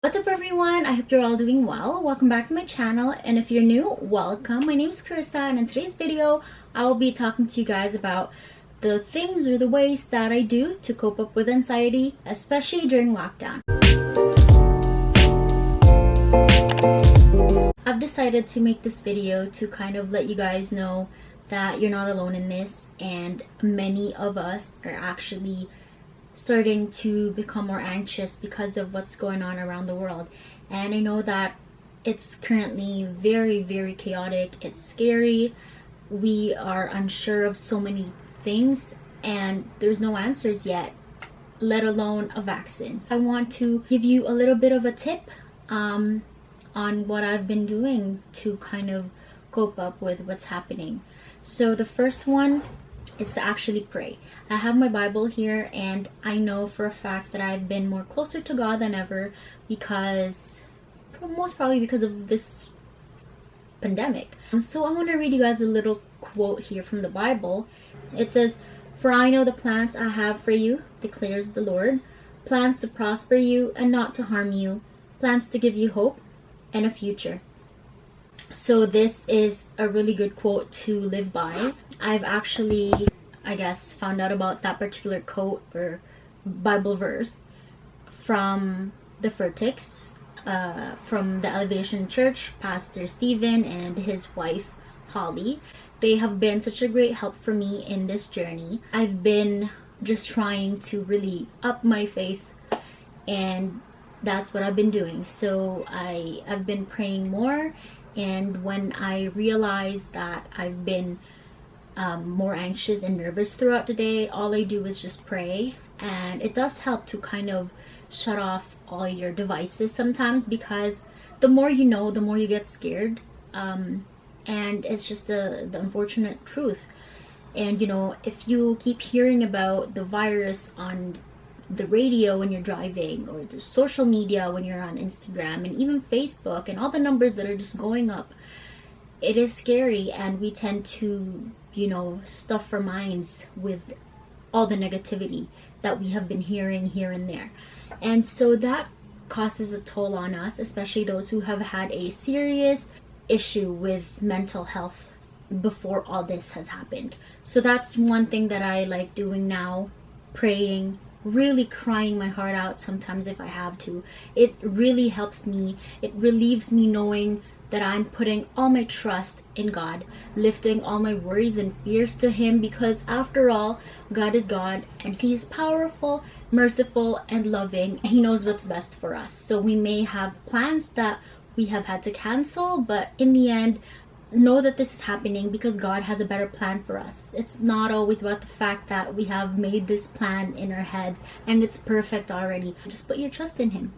What's up everyone? I hope you're all doing well. Welcome back to my channel, and if you're new, welcome. My name is Carissa, and in today's video I will be talking to you guys about the things or the ways that I do to cope up with anxiety, especially during lockdown. I've decided to make this video to kind of let you guys know that you're not alone in this, and many of us are actually starting to become more anxious because of what's going on around the world. And I know that it's currently very chaotic. It's scary. We are unsure of so many things, and there's no answers yet, let alone a vaccine. I want to give you a little bit of a tip on what I've been doing to kind of cope up with what's happening. So the first one is to actually pray. I have my Bible here, and I know for a fact that I've been more closer to God than ever because, most probably because of this pandemic. So I want to read you guys a little quote here from the Bible. It says, "For I know the plans I have for you, declares the Lord, plans to prosper you and not to harm you, plans to give you hope and a future." So this is a really good quote to live by. I've actually, found out about that particular quote or Bible verse from the Furticks, from the Elevation Church, Pastor Stephen and his wife Holly. They have been such a great help for me in this journey. I've been just trying to really up my faith, and that's what I've been doing. So I've been praying more, and when I realized that I've been more anxious and nervous throughout the day, all I do is just pray. And it does help to kind of shut off all your devices sometimes, because the more you know, the more you get scared. And it's just the unfortunate truth. And if you keep hearing about the virus on the radio when you're driving, or the social media when you're on Instagram and even Facebook, and all the numbers that are just going up, it is scary, and we tend to stuff our minds with all the negativity that we have been hearing here and there. And so that causes a toll on us, especially those who have had a serious issue with mental health before all this has happened. So that's one thing that I like doing now: praying, really crying my heart out sometimes if I have to. It really helps me. It relieves me knowing that I'm putting all my trust in God, lifting all my worries and fears to Him, because after all, God is God, and He is powerful, merciful, and loving. He knows what's best for us. So we may have plans that we have had to cancel, but in the end, know that this is happening because God has a better plan for us. It's not always about the fact that we have made this plan in our heads and it's perfect already. Just put your trust in Him.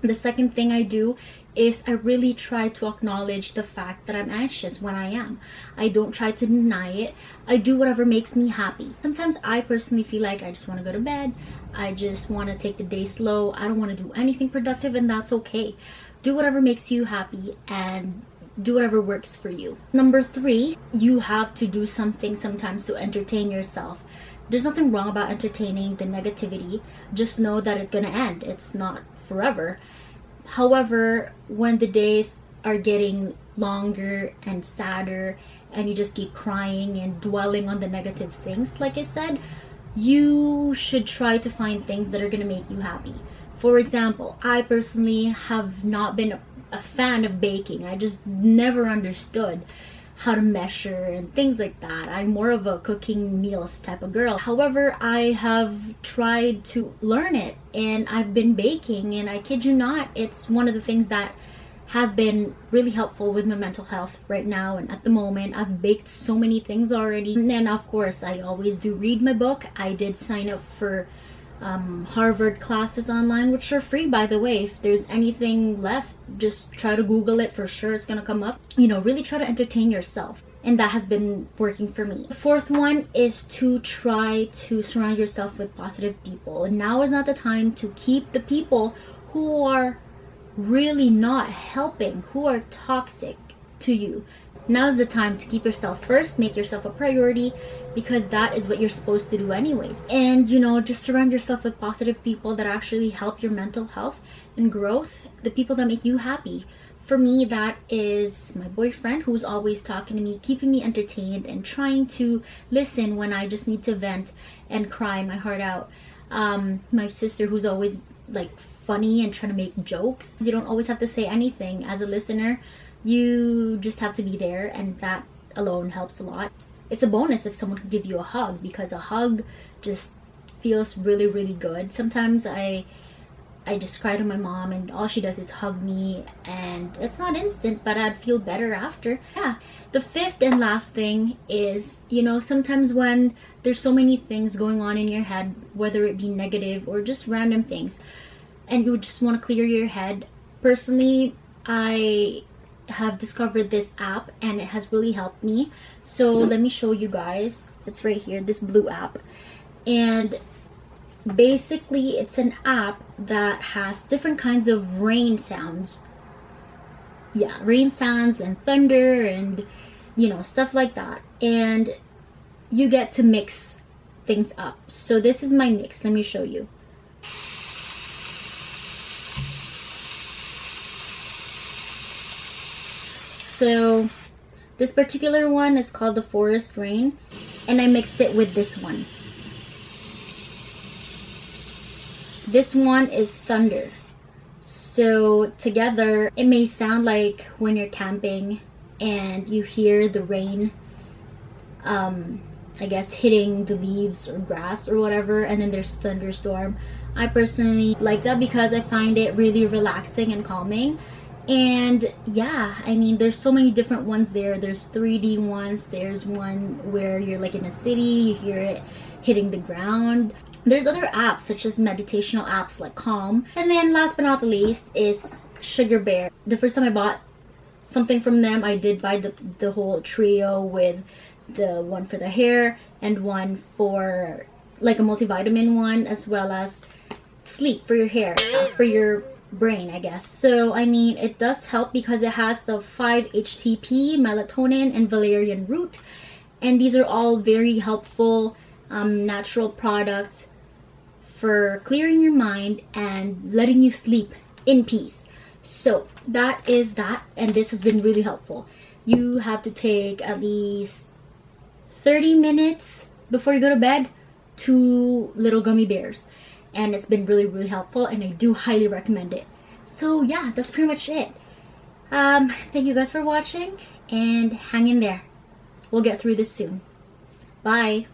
The second thing I do is I really try to acknowledge the fact that I'm anxious when I am. I don't try to deny it. I do whatever makes me happy. Sometimes I personally feel like I just want to go to bed. I just want to take the day slow. I don't want to do anything productive, and that's okay. Do whatever makes you happy, and do whatever works for you. Number 3, you have to do something sometimes to entertain yourself. There's nothing wrong about entertaining the negativity. Just know that it's gonna end. It's not forever. However, when the days are getting longer and sadder, and you just keep crying and dwelling on the negative things, like I said, you should try to find things that are gonna make you happy. For example, I personally have not been a fan of baking. I just never understood how to measure and things like that. I'm more of a cooking meals type of girl. However, I have tried to learn it, and I've been baking, and I kid you not, it's one of the things that has been really helpful with my mental health right now. And at the moment, I've baked so many things already. And then of course, I always do read my book. I did sign up for Harvard classes online, which are free, by the way. If there's anything left, just try to Google it. For sure it's gonna come up. Really try to entertain yourself, and that has been working for me. The fourth one is to try to surround yourself with positive people. And now is not the time to keep the people who are really not helping, who are toxic, to you. Now's the time to keep yourself first, make yourself a priority, because that is what you're supposed to do anyways. And you know, just surround yourself with positive people that actually help your mental health and growth, the people that make you happy. For me, that is my boyfriend, who's always talking to me, keeping me entertained, and trying to listen when I just need to vent and cry my heart out. My sister, who's always like funny and trying to make jokes. You don't always have to say anything as a listener. You just have to be there, and that alone helps a lot. It's a bonus if someone could give you a hug, because a hug just feels really, really good. Sometimes I just cry to my mom and all she does is hug me, and it's not instant, but I'd feel better after. Yeah. The fifth and last thing is, you know, sometimes when there's so many things going on in your head, whether it be negative or just random things, and you just want to clear your head, personally, I have discovered this app and it has really helped me. So let me show you guys. It's right here, this blue app. And basically it's an app that has different kinds of rain sounds. Yeah, rain sounds and thunder and, you know, stuff like that. And you get to mix things up. So this is my mix. Let me show you. So this particular one is called the Forest Rain, and I mixed it with this one. This one is thunder. So together it may sound like when you're camping and you hear the rain, I guess hitting the leaves or grass or whatever, and then there's thunderstorm. I personally like that because I find it really relaxing and calming. And yeah, I mean, there's so many different ones there. There's 3D ones. There's one where you're like in a city, you hear it hitting the ground. There's other apps such as meditational apps like Calm. And then last but not the least is Sugar Bear. The first time I bought something from them, I did buy the whole trio with the one for the hair and one for like a multivitamin one, as well as sleep for your hair, for your brain, I guess. So I mean, it does help because it has the 5-HTP, melatonin, and valerian root, and these are all very helpful natural products for clearing your mind and letting you sleep in peace. So that is that, and this has been really helpful. You have to take at least 30 minutes before you go to bed, 2 little gummy bears, and it's been really, really helpful, and I do highly recommend it. So yeah, that's pretty much it. Thank you guys for watching, and hang in there. We'll get through this soon. Bye.